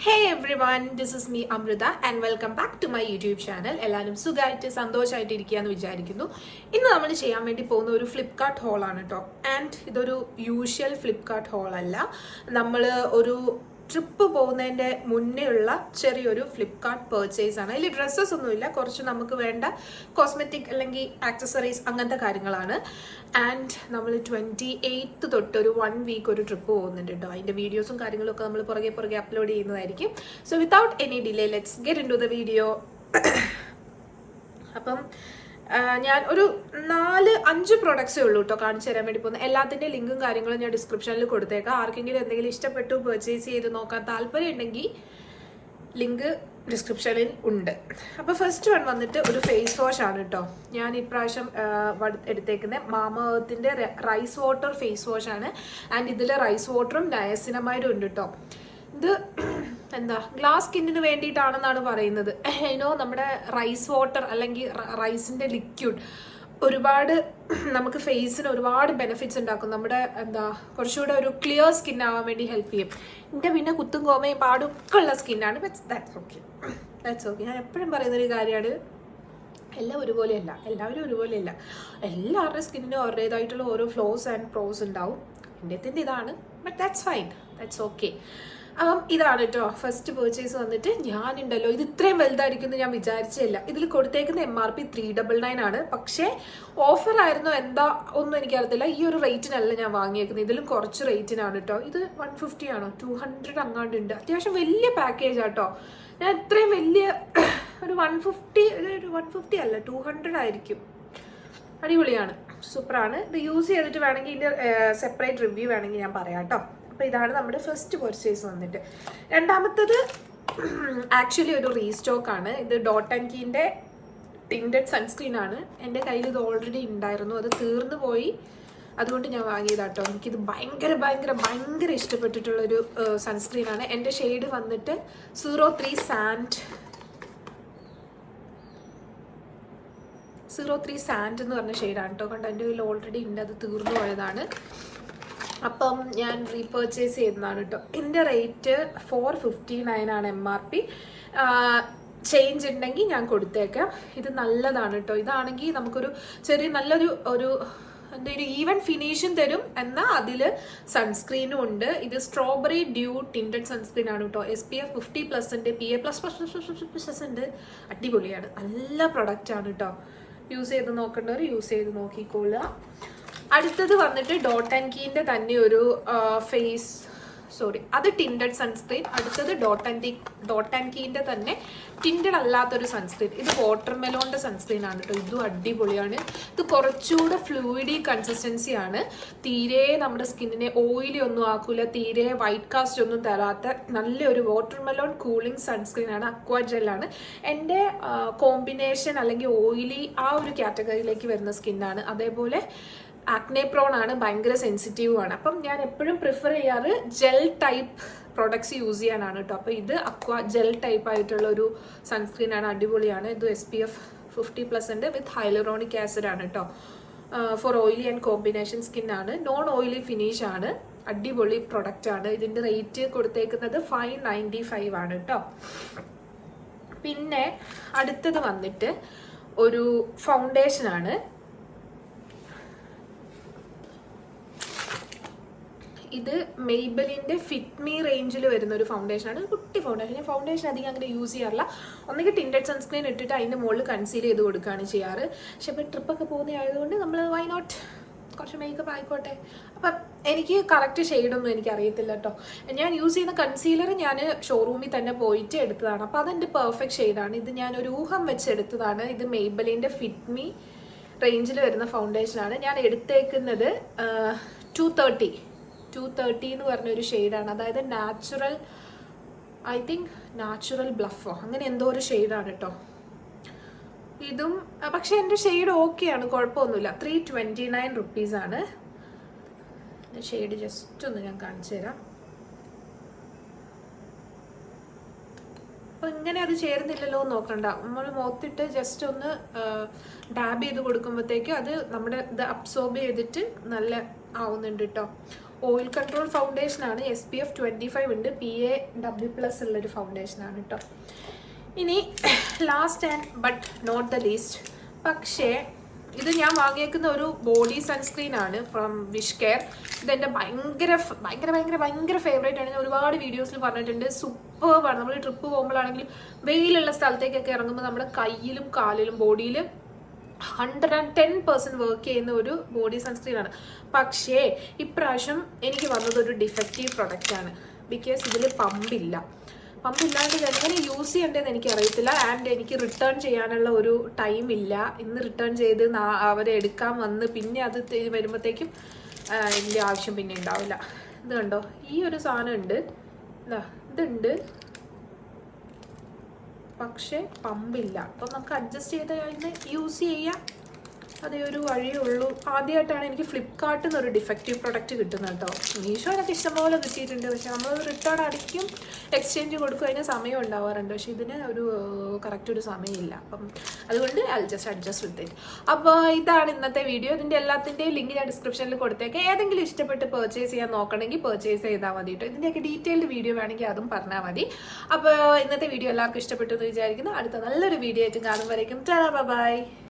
Hey everyone, this is me Amrita and welcome back to my YouTube channel. എല്ലാവരും സുഖമായിട്ട് സന്തോഷമായിട്ട് ഇരിക്കുകയെന്ന് വിചാരിക്കുന്നു. ഇന്ന് നമ്മൾ ചെയ്യാൻ വേണ്ടി പോകുന്ന ഒരു ഫ്ലിപ്കാർട്ട് ഹോൾ ആണ് കേട്ടോ. ആൻഡ് ഇതൊരു യൂഷ്വൽ ഫ്ലിപ്കാർട്ട് ഹോൾ അല്ല. നമ്മൾ ഒരു ട്രിപ്പ് പോകുന്നതിൻ്റെ മുന്നേ ഉള്ള ചെറിയൊരു ഫ്ലിപ്കാർട്ട് പർച്ചേസ് ആണ്. അതിൽ ഡ്രസ്സസ് ഒന്നുമില്ല, കുറച്ച് നമുക്ക് വേണ്ട കോസ്മെറ്റിക് അല്ലെങ്കിൽ ആക്സസറീസ് അങ്ങനത്തെ കാര്യങ്ങളാണ്. ആൻഡ് നമ്മൾ 28 തൊട്ട് ഒരു 1 വീക്ക് ഒരു ട്രിപ്പ് പോകുന്നുണ്ട് കേട്ടോ. അതിൻ്റെ വീഡിയോസും കാര്യങ്ങളും ഒക്കെ നമ്മൾ പുറകെ അപ്ലോഡ് ചെയ്യുന്നതായിരിക്കും. So without any delay let's get into the video. അപ്പം ഞാൻ ഒരു 4-5 പ്രൊഡക്ട്സേ ഉള്ളൂ കേട്ടോ കാണിച്ചു തരാൻ വേണ്ടി പോകുന്നത്. എല്ലാത്തിൻ്റെ ലിങ്കും കാര്യങ്ങളും ഞാൻ ഡിസ്ക്രിപ്ഷനിൽ കൊടുത്തേക്കാം. ആർക്കെങ്കിലും എന്തെങ്കിലും ഇഷ്ടപ്പെട്ടു പർച്ചേസ് ചെയ്ത് നോക്കാൻ താല്പര്യം ഉണ്ടെങ്കിൽ ലിങ്ക് ഡിസ്ക്രിപ്ഷനിൽ ഉണ്ട്. അപ്പോൾ ഫസ്റ്റ് വൺ വന്നിട്ട് ഒരു ഫേസ് വാഷ് ആണ് കേട്ടോ. ഞാൻ ഇപ്രാവശ്യം എടുത്തേക്കുന്നത് മാമ എർത്തിൻ്റെ റൈസ് വാട്ടർ ഫേസ് വാഷ് ആണ്. ആൻഡ് ഇതിൽ റൈസ് വാട്ടറും നയസിനമൈഡും ഉണ്ട് കേട്ടോ. ഇത് എന്താ ഗ്ലാസ് സ്കിന്നിന് വേണ്ടിയിട്ടാണെന്നാണ് പറയുന്നത്. നമ്മുടെ റൈസ് വാട്ടർ അല്ലെങ്കിൽ റൈസിൻ്റെ ലിക്വിഡ് ഒരുപാട് നമുക്ക് ഫേസിന് ഒരുപാട് ബെനിഫിറ്റ്സ് ഉണ്ടാക്കും. നമ്മുടെ കുറച്ചുകൂടെ ഒരു ക്ലിയർ സ്കിൻ ആവാൻ വേണ്ടി ഹെൽപ്പ് ചെയ്യും. എൻ്റെ പിന്നെ കുത്തും കോമയും പാടും ഒക്കെ ഉള്ള സ്കിന്നാണ്. That's okay. ഞാൻ എപ്പോഴും പറയുന്നൊരു കാര്യമാണ്, എല്ലാവരും ഒരുപോലെയല്ല. എല്ലാവരുടെ സ്കിന്നിനും അവരുടേതായിട്ടുള്ള ഓരോ ഫ്ലോസ് ആൻഡ് പ്രോസ് ഉണ്ടാവും. എൻ്റെ ഇതാണ്, but that's fine, that's okay. ഇതാണ് കേട്ടോ ഫസ്റ്റ് പർച്ചേസ് വന്നിട്ട്. ഞാനുണ്ടല്ലോ ഇത് ഇത്രയും വലുതായിരിക്കും ഞാൻ വിചാരിച്ചില്ല. ഇതിൽ കൊടുത്തേക്കുന്ന MRP 399 ആണ്. പക്ഷേ ഓഫർ ആയിരുന്നോ എന്താ ഒന്നും എനിക്കറിയത്തില്ല. ഈ ഒരു റേറ്റിനല്ല ഞാൻ വാങ്ങിയേക്കുന്നത്, ഇതിലും കുറച്ച് റേറ്റിനാണ് കേട്ടോ. ഇത് 150 ആണോ 200 അങ്ങാണ്ട് ഉണ്ട്. അത്യാവശ്യം വലിയ പാക്കേജ് ആട്ടോ. ഞാൻ ഇത്രയും വലിയ ഒരു 150 അല്ല 200 ആയിരിക്കും. അടിപൊളിയാണ്, സൂപ്പറാണ്. ഇത് യൂസ് ചെയ്തിട്ട് വേണമെങ്കിൽ ഇതിൻ്റെ സെപ്പറേറ്റ് റിവ്യൂ വേണമെങ്കിൽ ഞാൻ പറയാം കേട്ടോ. അപ്പോൾ ഇതാണ് നമ്മുടെ ഫസ്റ്റ് പർച്ചേസ് വന്നിട്ട്. രണ്ടാമത്തത് ആക്ച്വലി ഒരു റീസ്റ്റോക്കാണ്. ഇത് ഡോട്ട് ആൻഡ് കീൻ്റെ ടിൻറ്റഡ് സൺസ്ക്രീൻ ആണ്. എൻ്റെ കയ്യിൽ ഇത് ഓൾറെഡി ഉണ്ടായിരുന്നു, അത് തീർന്നു പോയി. അതുകൊണ്ട് ഞാൻ വാങ്ങിയതാട്ടോ. എനിക്കിത് ഭയങ്കര ഇഷ്ടപ്പെട്ടിട്ടുള്ളൊരു സൺസ്ക്രീനാണ്. എൻ്റെ ഷെയ്ഡ് വന്നിട്ട് 03 സാൻഡ് എന്ന് പറഞ്ഞ ഷെയ്ഡാണ് കേട്ടോ. കണ്ടോ എൻ്റെ കയ്യിൽ ഓൾറെഡി ഉണ്ട്, അത് തീർന്നു പോയതാണ്. അപ്പം ഞാൻ റീപർച്ചേസ് ചെയ്യുന്നതാണ് കേട്ടോ. ഇതിൻ്റെ റേറ്റ് 459 ആണ് MRP. ചേഞ്ച് ഉണ്ടെങ്കിൽ ഞാൻ കൊടുത്തേക്കാം. ഇത് നല്ലതാണ് കേട്ടോ. ഇതാണെങ്കിൽ നമുക്കൊരു നല്ലൊരു ഈവൻ ഫിനിഷും തരും. എന്നാൽ അതിൽ സൺസ്ക്രീനും ഉണ്ട്. ഇത് സ്ട്രോബെറി ഡ്യൂ ടിൻറ്റഡ് സൺസ്ക്രീൻ ആണ് കേട്ടോ. SPF 50+ ഉണ്ട്, PA++ ഉണ്ട്. അടിപൊളിയാണ്, നല്ല പ്രൊഡക്റ്റ് ആണ് കേട്ടോ. യൂസ് ചെയ്ത് നോക്കേണ്ടവർ യൂസ് ചെയ്ത് നോക്കിക്കോളുക. അടുത്തത് വന്നിട്ട് ഡോട്ട് ആൻഡ് കീൻ്റെ തന്നെ ഒരു അത് ടിൻറ്റഡ് സൺസ്ക്രീൻ. അടുത്തത് ഡോട്ട് ആൻഡ് കീൻ്റെ തന്നെ ടിൻറ്റഡ് അല്ലാത്തൊരു സൺസ്ക്രീൻ. ഇത് വാട്ടർ മെലോണിൻ്റെ സൺസ്ക്രീൻ ആണ് കേട്ടോ. ഇതും അടിപൊളിയാണ്. ഇത് കുറച്ചുകൂടെ ഫ്ലൂയിഡി കൺസിസ്റ്റൻസി ആണ്. തീരെ നമ്മുടെ സ്കിന്നിനെ ഓയിലി ഒന്നും ആക്കൂല, തീരെ വൈറ്റ് കാസ്റ്റ് ഒന്നും തരാത്ത നല്ലൊരു വാട്ടർ മെലോൺ കൂളിംഗ് സൺസ്ക്രീൻ ആണ്. അക്വാ ജെല്ലാണ്. എൻ്റെ കോമ്പിനേഷൻ അല്ലെങ്കിൽ ഓയിലി ആ ഒരു കാറ്റഗറിയിലേക്ക് വരുന്ന സ്കിന്നാണ്. അതേപോലെ ആക്നെ പ്രോൺ ആണ്, ഭയങ്കര സെൻസിറ്റീവ് ആണ്. അപ്പം ഞാൻ എപ്പോഴും പ്രിഫർ ചെയ്യാറ് ജെൽ ടൈപ്പ് പ്രോഡക്ട്സ് യൂസ് ചെയ്യാനാണ് കേട്ടോ. അപ്പോൾ ഇത് അക്വാ ജെൽ ടൈപ്പ് ആയിട്ടുള്ള ഒരു സൺസ്ക്രീൻ ആണ്, അടിപൊളിയാണ്. ഇത് SPF 50+ ഉണ്ട് വിത്ത് ഹൈലറോണിക് ആസിഡ് ആണ് കേട്ടോ. For oily and combination skin ആണ്. നോൺ ഓയിലി ഫിനിഷ് ആണ്, അടിപൊളി പ്രൊഡക്റ്റ് ആണ്. ഇതിൻ്റെ റേറ്റ് കൊടുത്തേക്കുന്നത് 595 ആണ് കേട്ടോ. പിന്നെ അടുത്തത് വന്നിട്ട് ഒരു ഫൗണ്ടേഷൻ ആണ്. ഇത് മെയ്ബലിൻ്റെ ഫിറ്റ് മീ റേഞ്ചിൽ വരുന്ന ഒരു ഫൗണ്ടേഷനാണ്. കുട്ടി ഫൗണ്ടേഷൻ. ഞാൻ ഫൗണ്ടേഷൻ അധികം അങ്ങനെ യൂസ് ചെയ്യാറില്ല. ഒന്നെങ്കിൽ ടിൻറ്റഡ് സൺസ്ക്രീൻ ഇട്ടിട്ട് അതിൻ്റെ മുകളിൽ കൺസീൽ ചെയ്ത് കൊടുക്കുകയാണ് ചെയ്യാറ്. പക്ഷെ ഇപ്പോൾ ട്രിപ്പൊക്കെ പോകുന്ന ആയതുകൊണ്ട് നമ്മൾ വൈ നോട്ട് കുറച്ച് മേക്കപ്പ് ആയിക്കോട്ടെ. അപ്പം എനിക്ക് കറക്റ്റ് ഷെയ്ഡൊന്നും എനിക്ക് അറിയത്തില്ല കേട്ടോ. ഞാൻ യൂസ് ചെയ്യുന്ന കൺസീലർ ഞാൻ ഷോറൂമിൽ തന്നെ പോയിട്ട് എടുത്തതാണ്. അപ്പോൾ അതെൻ്റെ പെർഫെക്റ്റ് ഷെയ്ഡാണ്. ഇത് ഞാൻ ഒരു ഊഹം വെച്ചെടുത്തതാണ്. ഇത് മെയ്ബലിൻ്റെ ഫിറ്റ് മീ റേഞ്ചിൽ വരുന്ന ഫൗണ്ടേഷനാണ്. ഞാൻ എടുത്തേക്കുന്നത് 230 എന്ന് പറഞ്ഞൊരു ഷെയ്ഡാണ്. അതായത് നാച്ചുറൽ ബ്ലഫോ അങ്ങനെ എന്തോ ഒരു ഷെയ്ഡാണ് കേട്ടോ. ഇതും പക്ഷെ എൻ്റെ ഷെയ്ഡ് ഓക്കെയാണ്, കുഴപ്പമൊന്നുമില്ല. 329 റുപ്പീസാണ്. ഷെയ്ഡ് ജസ്റ്റ് ഒന്ന് ഞാൻ കാണിച്ചു തരാം. അപ്പോൾ ഇങ്ങനെ അത് ചേരുന്നില്ലല്ലോ എന്ന് നോക്കണ്ട. നമ്മൾ മുഖത്തിട്ട് ജസ്റ്റ് ഒന്ന് ഡാബ് ചെയ്ത് കൊടുക്കുമ്പോഴത്തേക്കും അത് നമ്മുടെ ഇത് അബ്സോർബ് ചെയ്തിട്ട് നല്ല ആവുന്നുണ്ട് കേട്ടോ. Oil control ഫൗണ്ടേഷനാണ്. SPF 25 ഉണ്ട്. PA++ ഉള്ളൊരു ഫൗണ്ടേഷനാണ് കേട്ടോ. ഇനി last and but not the least, പക്ഷേ ഇത് ഞാൻ വാങ്ങിയേക്കുന്ന ഒരു ബോഡി സൺസ്ക്രീൻ ആണ് ഫ്രം വിഷ് കെയർ. ഇതെൻ്റെ ഭയങ്കര ഫേവറേറ്റ് ആണ്. ഞാൻ ഒരുപാട് വീഡിയോസിൽ പറഞ്ഞിട്ടുണ്ട്. സൂപ്പർബാണ്. നമ്മൾ ട്രിപ്പ് പോകുമ്പോഴാണെങ്കിലും വെയിലുള്ള സ്ഥലത്തേക്കൊക്കെ ഇറങ്ങുമ്പോൾ നമ്മുടെ കയ്യിലും കാലിലും ബോഡിയിലും 110% വർക്ക് ചെയ്യുന്ന ഒരു ബോഡി സൺസ്ക്രീൻ ആണ്. പക്ഷേ ഇപ്രാവശ്യം എനിക്ക് വന്നത് ഒരു ഡിഫക്റ്റീവ് പ്രൊഡക്റ്റ് ആണ്. ബിക്കോസ് ഇതിൽ പമ്പില്ലാണ്ട് എങ്ങനെ യൂസ് ചെയ്യേണ്ടതെന്ന് എനിക്ക് അറിയത്തില്ല. ആൻഡ് എനിക്ക് റിട്ടേൺ ചെയ്യാനുള്ള ഒരു ടൈം ഇല്ല. ഇന്ന് റിട്ടേൺ ചെയ്ത് അവരെ എടുക്കാൻ വന്ന് പിന്നെ അത് വരുമ്പോഴത്തേക്കും ഇതിൻ്റെ ആവശ്യം പിന്നെ ഉണ്ടാവില്ല. ഇത് കണ്ടോ, ഈ ഒരു സാധനം ഉണ്ട്, ഇതുണ്ട്, പക്ഷേ പമ്പില്ല. അപ്പം നമുക്ക് അഡ്ജസ്റ്റ് ചെയ്ത് കഴിഞ്ഞ് യൂസ് ചെയ്യാം. അതേ ഒരു വഴിയുള്ളൂ. ആദ്യമായിട്ടാണ് എനിക്ക് ഫ്ലിപ്കാർട്ടിൽ നിന്ന് ഒരു ഡിഫക്റ്റീവ് പ്രൊഡക്റ്റ് കിട്ടുന്നത് കേട്ടോ. മീഷോയിലൊക്കെ ഇഷ്ടംപോലെ കിട്ടിയിട്ടുണ്ട്. പക്ഷെ നമ്മൾ റിട്ടേൺ അടിക്കും, എക്സ്ചേഞ്ച് കൊടുക്കും, അതിന് സമയം ഉണ്ടാവാറുണ്ട്. പക്ഷെ ഇതിന് ഒരു കറക്റ്റ് ഒരു സമയമില്ല. അപ്പം അതുകൊണ്ട് I just adjust with it. അപ്പോൾ ഇതാണ് ഇന്നത്തെ വീഡിയോ. ഇതിൻ്റെ എല്ലാത്തിൻ്റെയും ലിങ്ക് ഞാൻ ഡിസ്ക്രിപ്ഷനിൽ കൊടുത്തേക്ക്. ഏതെങ്കിലും ഇഷ്ടപ്പെട്ട് പർച്ചേസ് ചെയ്യാൻ നോക്കണമെങ്കിൽ പർച്ചേസ് ചെയ്താൽ മതി കേട്ടോ. ഇതിൻ്റെയൊക്കെ ഡീറ്റെയിൽഡ് വീഡിയോ വേണമെങ്കിൽ അതും പറഞ്ഞാൽ മതി. അപ്പോൾ ഇന്നത്തെ വീഡിയോ എല്ലാവർക്കും ഇഷ്ടപ്പെട്ടു എന്ന് വിചാരിക്കുന്നു. അടുത്ത നല്ലൊരു വീഡിയോ ആയിട്ട് കാണുമ്പോഴേക്കും ബൈ.